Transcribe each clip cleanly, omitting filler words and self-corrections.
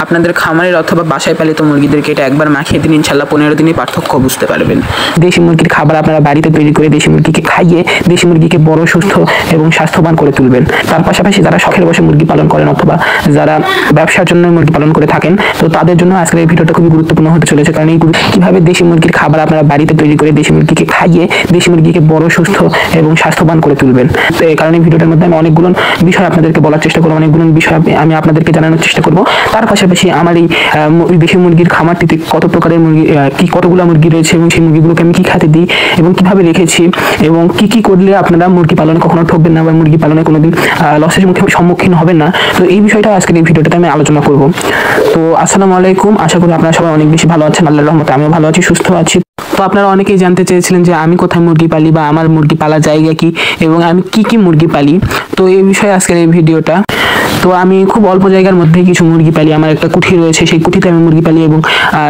আপনাদের খামারের অথবা বাসায় পালিত মুরগিদেরকে এটা একবার মাখিয়ে দিন, ইনশাল্লাহ 15 দিনই পার্থক্য বুঝতে পারবেন। দেশি মুরগির খাবার আপনারা বাড়িতে তৈরি করে দেশি মুরগিকে খাইয়ে দেশি মুরগিকে বড়, সুস্থ এবং স্বাস্থ্যবান করে তুলবেন। তার পাশাপাশি যারা শখের বসে মুরগি পালন করেন অথবা যারা ব্যবসার জন্য মুরগি পালন করে থাকেন, তো তাদের জন্য আজকের এই ভিডিওটা খুবই গুরুত্বপূর্ণ হতে চলেছে। কারণ এই কিভাবে দেশি মুরগির খাবার আপনারা বাড়িতে তৈরি করে দেশি মুরগিকে খাইয়ে দেশি মুরগিকে বড়, সুস্থ এবং স্বাস্থ্যবান করে তুলবেন। তো এই কারণে ভিডিওটার মধ্যে আমি অনেকগুলো বিষয় আপনাদেরকে বলার চেষ্টা করবো, অনেকগুলো বিষয় আমি আপনাদেরকে জানানোর চেষ্টা করবো। তার পাশাপাশি আমার এই দেশি মুরগির খামারটিতে কত প্রকারের মুরগি, কতগুলো মুরগি রয়েছে এবং সেই মুরগিগুলোকে আমি কি খেতে দিই এবং কিভাবে রেখেছি এবং কি করলে আপনারা মুরগি পালনে কখনো ঠকবেন না বা মুরগি পালনে কোনোদিন লসের সম্মুখীন হবেন না, তো এই বিষয়টা আজকের এই ভিডিওটাতে আমি আলোচনা করব। তো আসসালামু আলাইকুম, আশা করি আপনারা সবাই অনেক বেশি ভালো আছেন। আল্লাহর রহমতে আমিও ভালো আছি, সুস্থ আছি। তো আপনারা অনেকেই জানতে চেয়েছিলেন যে আমি কোথায় মুরগি পালি বা আমার মুরগি পালার জায়গা কি এবং আমি কি মুরগি পালি। তো এই বিষয়ে আজকের এই ভিডিওটা। তো আমি খুব অল্প জায়গার মধ্যেই কিছু মুরগি পালি। আমার একটা কুঠি রয়েছে, সেই কুঠিতে আমি মুরগি পালি এবং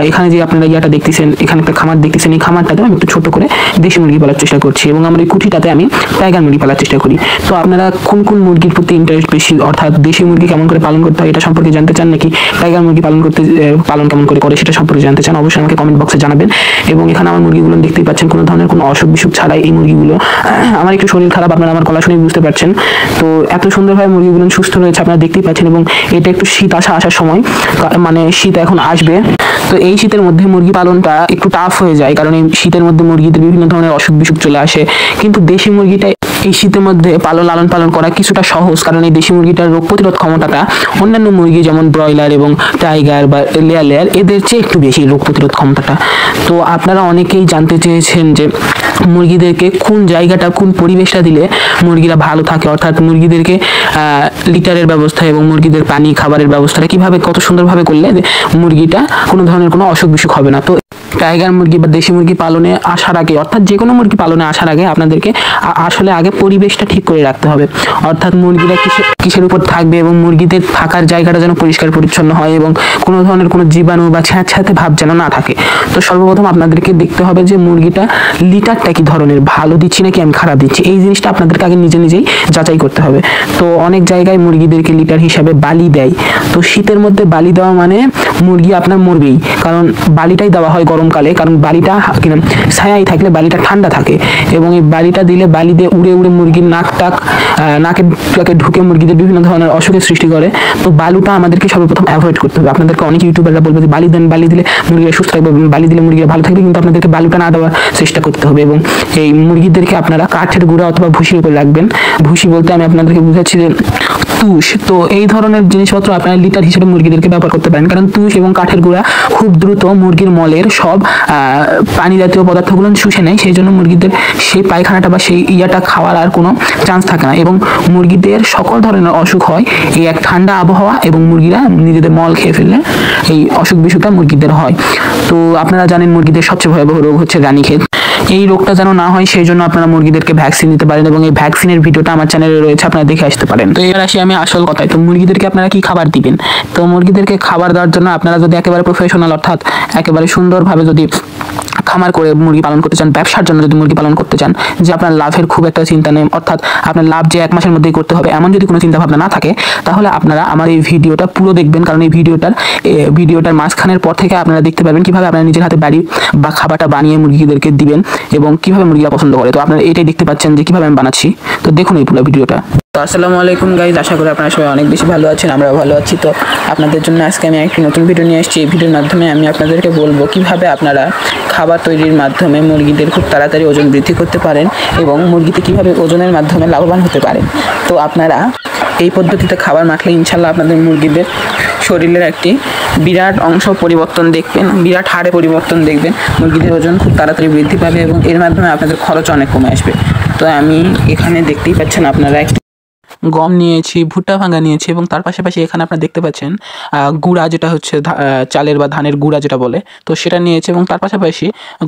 এখানে যে আপনারা ইয়াটা দেখতেছেন, এখানে একটা খামার দেখতেছেন, এই খামারটাতে আমি একটু ছোট করে দেশি মুরগি পালার চেষ্টা করছি এবং আমার এই কুঠিটাতে আমি টাইগার মুরগি পালার চেষ্টা করি। তো আপনারা কোন মুরগির প্রতি ইন্টারেস্ট বেশি, অর্থাৎ দেশি মুরগি কেমন করে পালন করতে হয় এটা সম্পর্কে জানতে চান, নাকি টাইগার মুরগি পালন কেমন করে সেটা সম্পর্কে জানতে চান, অবশ্যই আমাকে কমেন্ট বক্সে জানাবেন। এবং এখানে আমার মুরগিগুলো দেখতেই পাচ্ছেন কোনো ধরনের কোনো অসুখ বিসুখ ছাড়াই এই মুরগিগুলো। আমার একটু শরীর খারাপ, আপনারা আমার গলা শুনে বুঝতে পারছেন। তো এত সুন্দরভাবে মুরগিগুলো সুস্থ রয়েছে আপনারা দেখতেই পাচ্ছেন। এবং এটা একটু শীত আসার সময়, মানে শীত এখন আসবে, তো এই শীতের মধ্যে মুরগি পালনটা একটু টাফ হয়ে যায়, কারণ এই শীতের মধ্যে মুরগিদের বিভিন্ন ধরনের অসুখ বিসুখ চলে আসে। কিন্তু দেশি মুরগিটা এই শীতের মধ্যে লালন পালন করা কিছুটা সহজ, কারণ এই দেশি মুরগিটার রোগ প্রতিরোধ ক্ষমতাটা অন্যান্য মুরগি যেমন ব্রয়লার এবং টাইগার বা লেয়ার এদের চেয়ে একটু বেশি রোগ প্রতিরোধ ক্ষমতাটা। তো আপনারা অনেকেই জানতে চেয়েছেন যে মুরগিদেরকে কোন জায়গাটা, কোন পরিবেশটা দিলে মুরগিরা ভালো থাকে, অর্থাৎ মুরগিদেরকে লিটারের ব্যবস্থা এবং মুরগিদের পানি খাবারের ব্যবস্থাটা কিভাবে কত সুন্দরভাবে করলে মুরগিটা কোনো ধরনের কোনো অসুখ বিসুখ হবে না। তো টাইগার মুরগি বা দেশি মুরগি পালনে আসার আগে, অর্থাৎ যে কোনো মুরগি পালনে আসার আগে আপনাদেরকে আসলে আগে পরিবেশটা ঠিক করে রাখতে হবে। অর্থাৎ মুরগিরা কিসের উপর থাকবে এবং মুরগিদের থাকার জায়গাটা যেন পরিষ্কার পরিচ্ছন্ন হয় এবং কোনো ধরনের কোনো জীবাণু বা ছ্যাঁতছ্যাঁতে ভাব যেন না থাকে। তো সর্বপ্রথম আপনাদেরকে দেখতে হবে যে মুরগিটা লিটারটা কি ধরনের, ভালো দিচ্ছি নাকি আমি খারাপ দিচ্ছি, এই জিনিসটা আপনাদেরকে আগে নিজেই যাচাই করতে হবে। তো অনেক জায়গায় মুরগিদেরকে লিটার হিসাবে বালি দেয়। তো শীতের মধ্যে বালি দেওয়া মানে মুরগি আপনার মরবেই, কারণ বালিটাই দেওয়া হয় গরমকালে, কারণ বালিটা ছায়াই থাকলে বালিটা ঠান্ডা থাকে এবং এই বালিটা দিলে বালি দিয়ে উড়ে মুরগির নাকে ঢুকে মুরগিদের বিভিন্ন ধরনের অসুখের সৃষ্টি করে। তো বালুটা আমাদেরকে সর্বপ্রথম অ্যাভয়েড করতে হবে। আপনাদেরকে অনেক ইউটিউবাররা বলবে যে বালি দেন, বালি দিলে মুরগিরা সুস্থ থাকবে, বালি দিলে মুরগিরা ভালো থাকবে, কিন্তু আপনাদেরকে বালুটা না দেওয়ার চেষ্টা করতে হবে। এবং এই মুরগিদেরকে আপনারা কাঠের গুঁড়া অথবা ভুসির উপর রাখবেন। ভুসি বলতে আমি আপনাদেরকে বুঝাচ্ছি যে তুষ। তো এই ধরনের জিনিসপত্র আপনারা লিটার হিসেবে মুরগিদেরকে ব্যবহার করতে পারেন, কারণ তুষ এবং কাঠের গুঁড়া খুব দ্রুত মুরগির মলের সব পানি জাতীয় পদার্থগুলো শুষে নেয়, সেই জন্য মুরগিদের সেই পায়খানাটা বা সেই ইয়াটা খাওয়ার আর কোনো চান্স থাকে না এবং মুরগিদের সকল ধরনের অসুখ হয় এই এক ঠান্ডা আবহাওয়া এবং মুরগিরা নিজেদের মল খেয়ে ফেললে এই অসুখ বিসুখটা মুরগিদের হয়। তো আপনারা জানেন মুরগিদের সবচেয়ে ভয়াবহ রোগ হচ্ছে রানীক্ষেত। এই রোগটা যেন না হয় সেই জন্য আপনারা মুরগিদেরকে ভ্যাকসিন দিতে পারেন এবং এই ভ্যাকসিনের ভিডিওটা আমার চ্যানেলে রয়েছে, আপনারা দেখে আসতে পারেন। তো এবার আসি আমি আসল কথায়। তো মুরগিদেরকে আপনারা কি খাবার দিবেন? তো মুরগিদেরকে খাবার দেওয়ার জন্য আপনারা যদি একেবারে প্রফেশনাল, অর্থাৎ একেবারে সুন্দরভাবে যদি খামার করে মুরগি পালন করতে চান, ব্যবসার জন্য যদি মুরগি পালন করতে চান, যে আপনার লাভের খুব একটা চিন্তা নেই, অর্থাৎ আপনার লাভ যে 1 মাসের মধ্যেই করতে হবে এমন যদি কোনো চিন্তা ভাবনা না থাকে, তাহলে আপনারা আমার এই ভিডিওটা পুরো দেখবেন, কারণ এই ভিডিওটার মাঝখানের পর থেকে আপনারা দেখতে পারবেন কিভাবে আপনারা নিজের হাতে বাড়ি বা খাবারটা বানিয়ে মুরগিদেরকে দিবেন এবং কিভাবে মুরগিরা পছন্দ করে। তো আপনারা এটাই দেখতে পাচ্ছেন যে কিভাবে আমি বানাচ্ছি। তো দেখুন এই পুরো ভিডিওটা। তো আসসালামু আলাইকুম গাইজ, আশা করি আপনারা সবাই অনেক বেশি ভালো আছেন, আমরাও ভালো আছি। তো আপনাদের জন্য আজকে আমি একটি নতুন ভিডিও নিয়ে আসছি। এই ভিডিওর মাধ্যমে আমি আপনাদেরকে বলবো কিভাবে আপনারা খাবার তৈরির মাধ্যমে মুরগিদের খুব তাড়াতাড়ি ওজন বৃদ্ধি করতে পারেন এবং মুরগিতে কিভাবে ওজনের মাধ্যমে লাভবান হতে পারেন। তো আপনারা এই পদ্ধতিতে খাবার মাখলে ইনশাল্লাহ আপনাদের মুরগিদের শরীরের একটি বিরাট অংশ পরিবর্তন দেখবেন, বিরাট হারে পরিবর্তন দেখবেন। মুরগিদের ওজন খুব তাড়াতাড়ি বৃদ্ধি পাবে এবং এর মাধ্যমে আপনাদের খরচ অনেক কমে আসবে। তো আমি এখানে দেখতেই পাচ্ছেন আপনারা গম নিয়েছি, ভুট্টা ভাঙা নিয়েছি এবং তার পাশাপাশি এখানে আপনারা দেখতে পাচ্ছেন গুঁড়া, যেটা হচ্ছে চালের বা ধানের গুঁড়া যেটা বলে, তো সেটা নিয়েছি এবং তার পাশাপাশি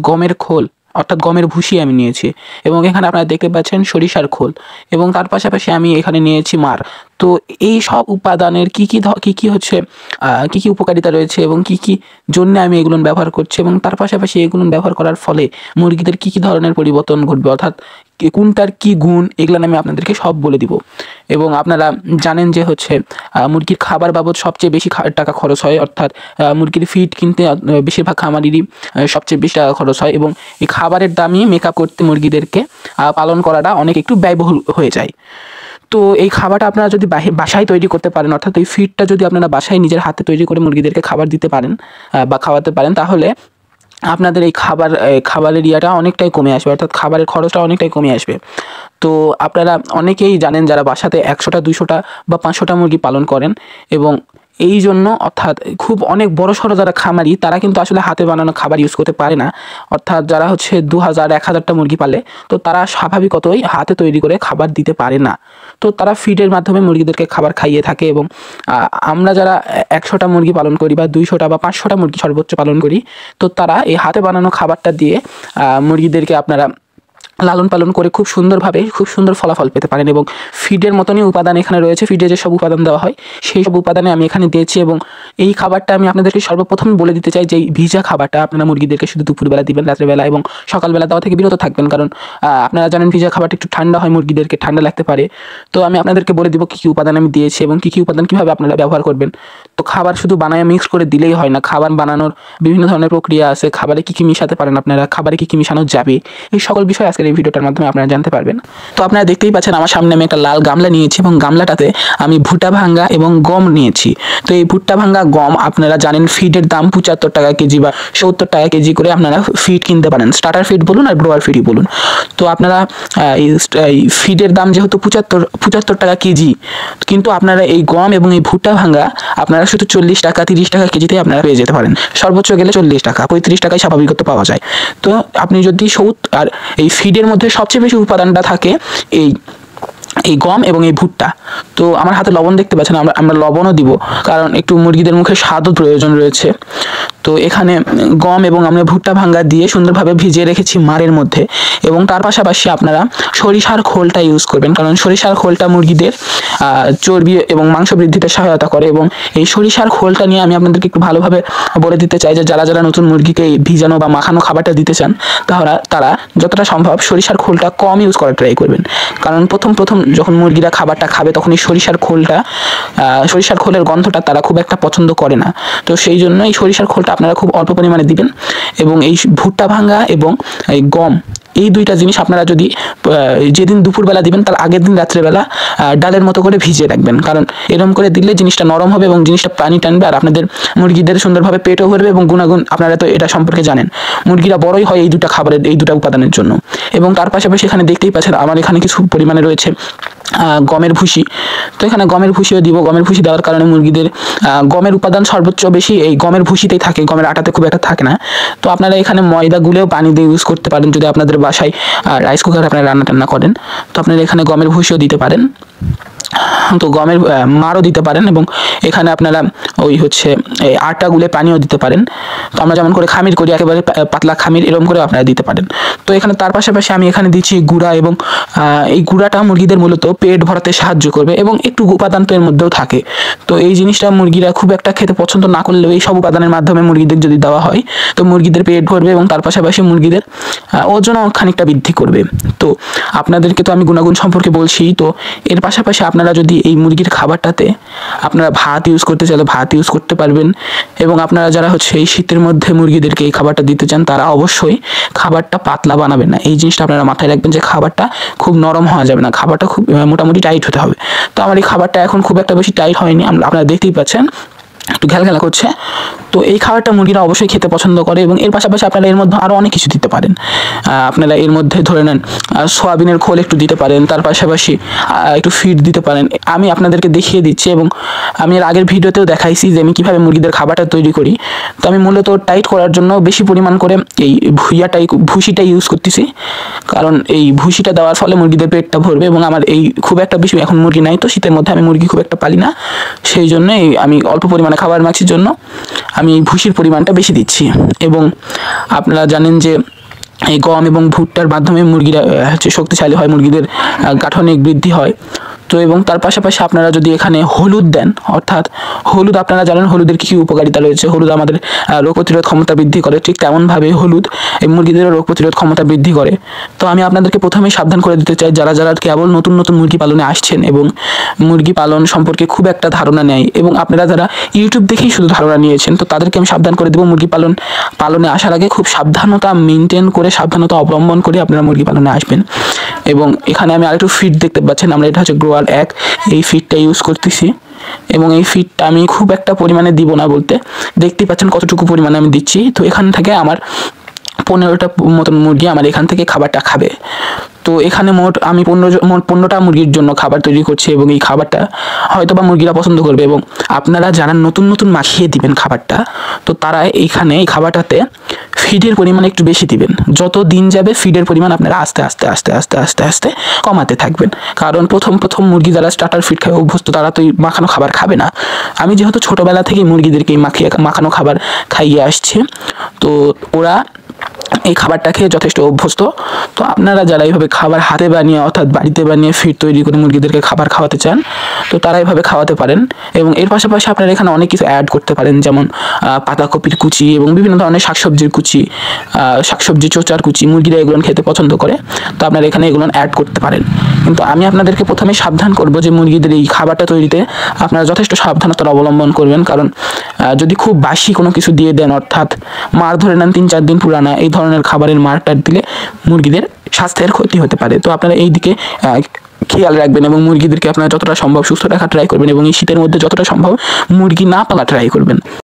গমের খোল অর্থাৎ গমের ভুসি আমি নিয়েছি এবং এখানে আপনারা দেখতে পাচ্ছেন সরিষার খোল এবং তার পাশাপাশি আমি এখানে নিয়েছি মার। তো এই সব উপাদানের কি কি উপকারিতা রয়েছে এবং কি জন্য আমি এগুলো ব্যবহার করছি এবং তার পাশাপাশি এগুলো ব্যবহার করার ফলে মুরগিদের কি ধরনের পরিবর্তন ঘটবে, অর্থাৎ কোনটার কী গুণ এগুলো আমি আপনাদেরকে সব বলে দিব। এবং আপনারা জানেন যে হচ্ছে মুরগির খাবার বাবদ সবচেয়ে বেশি টাকা খরচ হয়, অর্থাৎ মুরগির ফিড কিনতে বেশিরভাগ খামারেরই সবচেয়ে বেশি টাকা খরচ হয়, এবং এই খাবারের দামই মেকআপ করতে মুরগিদেরকে পালন করাটা অনেক একটু ব্যয়বহুল হয়ে যায়। তো এই খাবারটা আপনারা যদি বাসায় তৈরি করতে পারেন, অর্থাৎ এই ফিডটা যদি আপনারা বাসায় নিজের হাতে তৈরি করে মুরগিদেরকে খাবার দিতে পারেন বা খাওয়াতে পারেন, তাহলে আপনাদের এই খাবারের ইয়াটা অনেকটাই কমে আসবে, অর্থাৎ খাবারের খরচটা অনেকটাই কমে আসবে। তো আপনারা অনেকেই জানেন যারা বাসাতে 100টা 200টা বা 500টা মুরগি পালন করেন, এবং এই জন্য অর্থাৎ খুব অনেক বড় সড়ো যারা খামারি তারা কিন্তু আসলে হাতে বানানো খাবার ইউজ করতে পারে না। অর্থাৎ যারা হচ্ছে 2000 1000টা মুরগি পালে, তো তারা স্বাভাবিকতই হাতে তৈরি করে খাবার দিতে পারে না। তো তারা ফিডের মাধ্যমে মুরগিদেরকে খাবার খাইয়ে থাকে। এবং আমরা যারা 100টা মুরগি পালন করি বা 200টা বা 500টা মুরগি সর্বোচ্চ পালন করি, তো তারা এই হাতে বানানো খাবারটা দিয়ে মুরগিদেরকে আপনারা লালন পালন করে খুব সুন্দরভাবে খুব সুন্দর ফলাফল পেতে পারেন। এবং ফিডের মতনই উপাদান এখানে রয়েছে, ফিডে যে সব উপাদান দেওয়া হয় সেই সব উপাদানে আমি এখানে দিয়েছি। এবং এই খাবারটা আমি আপনাদেরকে সর্বপ্রথম বলে দিতে চাই যে এই ভিজা খাবারটা আপনারা মুরগিদেরকে শুধু দুপুরবেলা দিবেন, রাত্রেবেলা এবং সকালবেলা দেওয়া থেকে বিরত থাকবেন, কারণ আপনারা জানেন ভিজা খাবারটা একটু ঠান্ডা হয়, মুরগিদেরকে ঠান্ডা লাগতে পারে। তো আমি আপনাদেরকে বলে দিব কী কী উপাদান আমি দিয়েছি এবং কী কী উপাদান কীভাবে আপনারা ব্যবহার করবেন। তো খাবার শুধু বানায় মিক্স করে দিলেই হয় না, খাবার বানানোর বিভিন্ন ধরনের প্রক্রিয়া আছে, খাবারে কী কী মিশাতে পারেন আপনারা, খাবারে কী কী মিশানো যাবে, এই সকল বিষয় আজকের এই ভিডিওটার মাধ্যমে আপনারা জানতে পারবেন। তো আপনারা দেখতেই পাচ্ছেন আমার সামনে আমি একটা লাল গামলা নিয়েছি, এবং গামলাটাতে আমি ভুট্টা ভাঙ্গা এবং গম নিয়েছি। তো এই ভুট্টা ভাঙ্গা গম আপনারা জানেন ফিডের দাম 75 টাকা কেজি বা 70 টাকা কেজি করে আপনারা ফিড কিনতে পারেন, স্টার্টার ফিড বলুন আর গ্রোয়ার ফিডই বলুন। তো আপনারা এই ফিডের দাম যেহেতু 75 টাকা কেজি, কিন্তু আপনারা এই গম এবং এই ভুট্টা ভাঙ্গা আপনারা শুধু 40 টাকা 30 টাকা কেজিতে আপনারা পেয়ে যেতে পারেন, সর্বোচ্চ গেলে 40 টাকা 35 টাকায় স্বাভাবিকত পাওয়া যায়। তো আপনি যদি আর এই ফিডের মধ্যে সবচেয়ে বেশি উপাদানটা থাকে এই গম এবং এই ভুট্টা। তো আমার হাতে লবণ দেখতে পাচ্ছেন, আমরা লবণও দিব, কারণ একটু মুরগিদের মুখে স্বাদও প্রয়োজন রয়েছে। তো এখানে গম এবং আমরা ভুট্টা ভাঙ্গা দিয়ে সুন্দরভাবে ভিজিয়ে রেখেছি মাড়ের মধ্যে। এবং তার পাশাপাশি আপনারা সরিষার খোলটা ইউজ করবেন, কারণ সরিষার খোলটা মুরগিদের চর্বি এবং মাংস বৃদ্ধিতে সহায়তা করে। এবং এই সরিষার খোলটা নিয়ে আমি আপনাদেরকে একটু ভালোভাবে বলে দিতে চাই যে যারা যারা নতুন মুরগিকে ভিজানো বা মাখানো খাবারটা দিতে চান, তারা যতটা সম্ভব সরিষার খোলটা কম ইউজ করার ট্রাই করবেন, কারণ প্রথম যখন মুরগিরা খাবারটা খাবে তখন এই সরিষার খোলের গন্ধটা তারা খুব একটা পছন্দ করে না। তো সেই জন্য এই সরিষার খোলটা আপনারা খুব অল্প পরিমাণে দিবেন। এবং এই ভুট্টা ভাঙ্গা এবং এই গম, এই দুইটা জিনিস আপনারা যদি যেদিন দুপুরবেলা দিবেন তার আগের দিন রাত্রেবেলা ডালের মতো করে ভিজিয়ে রাখবেন, কারণ এরকম করে দিলে জিনিসটা নরম হবে এবং জিনিসটা পানি টানবে, আর আপনাদের মুরগিদের সুন্দরভাবে পেটও ভরবে এবং গুণাগুণ আপনারা তো এটা সম্পর্কে জানেন, মুরগিরা বড়ই হয় এই দুটা উপাদানের জন্য। এবং তার পাশাপাশি এখানে দেখতেই পাচ্ছেন আমার এখানে কিছু পরিমাণে রয়েছে গমের ভুসি। তো এখানে গমের ভুসিও দিব, গমের ভুসি দেওয়ার কারণে মুরগিদের গমের উপাদান সর্বোচ্চ বেশি এই গমের ভুসিতেই থাকে, গমের আটাতে খুব একটা থাকে না। তো আপনারা এখানে ময়দা গুলেও পানি দিয়ে ইউজ করতে পারেন যদি আপনাদের বাসায় রাইস কুকারে আপনারা রান্না করেন, তো আপনারা এখানে গমের ভুসিও দিতে পারেন। তো গমের মারও দিতে পারেন, এবং এখানে আপনারা ওই হচ্ছে আটা গুলে পানিও দিতে পারেন। তো আমরা যেমন করে খামির করি একেবারে পাতলা খামির, এরকম করে আপনারা দিতে পারেন। তো এখানে তার পাশাপাশি আমি এখানে দিচ্ছি গুঁড়া, এবং এই গুঁড়াটা মুরগিদের মূলত পেট ভরাতে সাহায্য করবে এবং একটু উপাদান তো এর মধ্যেও থাকে। তো এই জিনিসটা মুরগিরা খুব একটা খেতে পছন্দ না করলেও এই সব উপাদানের মাধ্যমে মুরগিদের যদি দেওয়া হয় তো মুরগিদের পেট ভরবে এবং তার পাশাপাশি মুরগিদের ওজনও খানিকটা বৃদ্ধি করবে। তো আপনাদেরকে তো আমি গুণাগুণ সম্পর্কে বলছি। তো এর পাশাপাশি আপনারা যদি এই মুরগির খাবারটাতে আপনারা ভাত ইউজ করতে চাইলে ভাত ইউজ করতে পারবেন। এবং আপনারা যারা হচ্ছে এই শীতের মধ্যে মুরগিদেরকে এই খাবারটা দিতে চান তারা অবশ্যই খাবারটা পাতলা বানাবেন না, এই জিনিসটা আপনারা মাথায় রাখবেন যে খাবারটা খুব নরম হওয়া যাবে না, খাবারটা খুব মোটামুটি টাইট হতে হবে। তো আমার এই খাবারটা এখন খুব একটা বেশি টাইট হয়নি, আপনারা দেখতেই পাচ্ছেন একটু ঘ্যালঘ্যালা করছে। তো এই খাবারটা মুরগিরা অবশ্যই খেতে পছন্দ করে। এবং এর পাশাপাশি আপনারা এর মধ্যে আরও অনেক কিছু দিতে পারেন। আপনারা এর মধ্যে ধরে নেন সয়াবিনের খোল একটু দিতে পারেন, তার পাশাপাশি একটু ফিড দিতে পারেন। আমি আপনাদেরকে দেখিয়ে দিচ্ছি এবং আমি এর আগের ভিডিওতেও দেখাইছি যে আমি কীভাবে মুরগিদের খাবারটা তৈরি করি। তো আমি মূলত টাইট করার জন্য বেশি পরিমাণ করে এই ভুসিটা ইউজ করতেছি, কারণ এই ভুসিটা দেওয়ার ফলে মুরগিদের পেটটা ভরবে। এবং আমার এই খুব একটা বেশি এখন মুরগি নাই, তো শীতের মধ্যে আমি মুরগি খুব একটা পালি না, সেই জন্যই আমি অল্প পরিমাণে খাবার মাছির জন্য আমি এই ভুসির পরিমাণটা বেশি দিচ্ছি। এবং আপনারা জানেন যে এই গম এবং ভুট্টার মাধ্যমে মুরগিরা হচ্ছে শক্তিশালী হয়, মুরগিদের গাঠনিক বৃদ্ধি হয়। তো এবং তার পাশাপাশি আপনারা যদি এখানে হলুদ দেন, অর্থাৎ হলুদ আপনারা জানেন হলুদের কী কী উপকারিতা রয়েছে। হলুদ আমাদের রোগ প্রতিরোধ ক্ষমতা বৃদ্ধি করে, ঠিক তেমনভাবে হলুদ এই মুরগিদেরও রোগ প্রতিরোধ ক্ষমতা বৃদ্ধি করে। তো আমি আপনাদেরকে প্রথমেই সাবধান করে দিতে চাই, যারা যারা কেবল নতুন নতুন মুরগি পালনে আসছেন এবং মুরগি পালন সম্পর্কে খুব একটা ধারণা নেই, এবং আপনারা যারা ইউটিউব দেখেই শুধু ধারণা নিয়েছেন, তো তাদেরকে আমি সাবধান করে দেবো, মুরগি পালনে আসার আগে খুব সাবধানতা মেনটেন করে, সাবধানতা অবলম্বন করে আপনারা মুরগি পালনে আসবেন। এবং এখানে আমি আরেকটু ফিড দেখতে পাচ্ছেন, আমরা এটা হচ্ছে গ্রোয়ার 1, এই ফিডটা ইউজ করতেছি। এবং এই ফিডটা আমি খুব একটা পরিমাণে দিব না, বলতে দেখতেই পাচ্ছেন কতটুকু পরিমাণে আমি দিচ্ছি। তো এখান থেকে আমার 15টা মতন মুরগি আমার এখান থেকে খাবারটা খাবে। তো এখানে মোট আমি 15টা মুরগির জন্য খাবার তৈরি করছি, এবং এই খাবারটা হয়তো বা মুরগিরা পছন্দ করবে। এবং আপনারা যারা নতুন নতুন মাখিয়ে দিবেন খাবারটা, তো তারা এইখানে এই খাবারটাতে ফিডের পরিমাণ একটু বেশি দিবেন। যত দিন যাবে ফিডের পরিমাণ আপনারা আস্তে আস্তে আস্তে আস্তে আস্তে আস্তে কমাতে থাকবেন, কারণ প্রথম মুরগি যারা স্টার্টার ফিড খায় অভ্যস্ত, তারা তো এই মাখানো খাবার খাবে না। আমি যেহেতু ছোটোবেলা থেকেই মুরগিদেরকে মাখানো খাবার খাইয়ে আসছি, তো ওরা এই খাবারটা খেয়ে যথেষ্ট অভ্যস্ত। তো আপনারা যারা এইভাবে খাবার হাতে বানিয়ে অর্থাৎ বাড়িতে বানিয়ে ফিড তৈরি করে মুরগিদেরকে খাবার খাওয়াতে চান, তো তারা এইভাবে খাওয়াতে পারেন। এবং এর পাশাপাশি আপনারা এখানে অনেক কিছু অ্যাড করতে পারেন, যেমন পাতাকপির কুচি এবং বিভিন্ন ধরনের শাকসবজির কুচি, শাকসবজি চোচার কুচি, মুরগিরা এগুলো খেতে পছন্দ করে, তো আপনারা এখানে এগুলো অ্যাড করতে পারেন। কিন্তু আমি আপনাদেরকে প্রথমে সাবধান করব যে মুরগিদের এই খাবারটা তৈরিতে আপনারা যথেষ্ট সাবধানতা অবলম্বন করবেন, কারণ যদি খুব বাসি কোনো কিছু দিয়ে দেন, অর্থাৎ মার ধরে নেন 3-4 দিন পুরানা, এই ধরনের খাবারের মারটা দিলে মুরগিদের স্বাস্থ্যের ক্ষতি হতে পারে। তো আপনারা এই দিকে খেয়াল রাখবেন, এবং মুরগিদেরকে আপনারা যতটা সম্ভব সুস্থ রাখার ট্রাই করবেন, এবং এই শীতের মধ্যে যতটা সম্ভব মুরগি না পালা ট্রাই করবেন।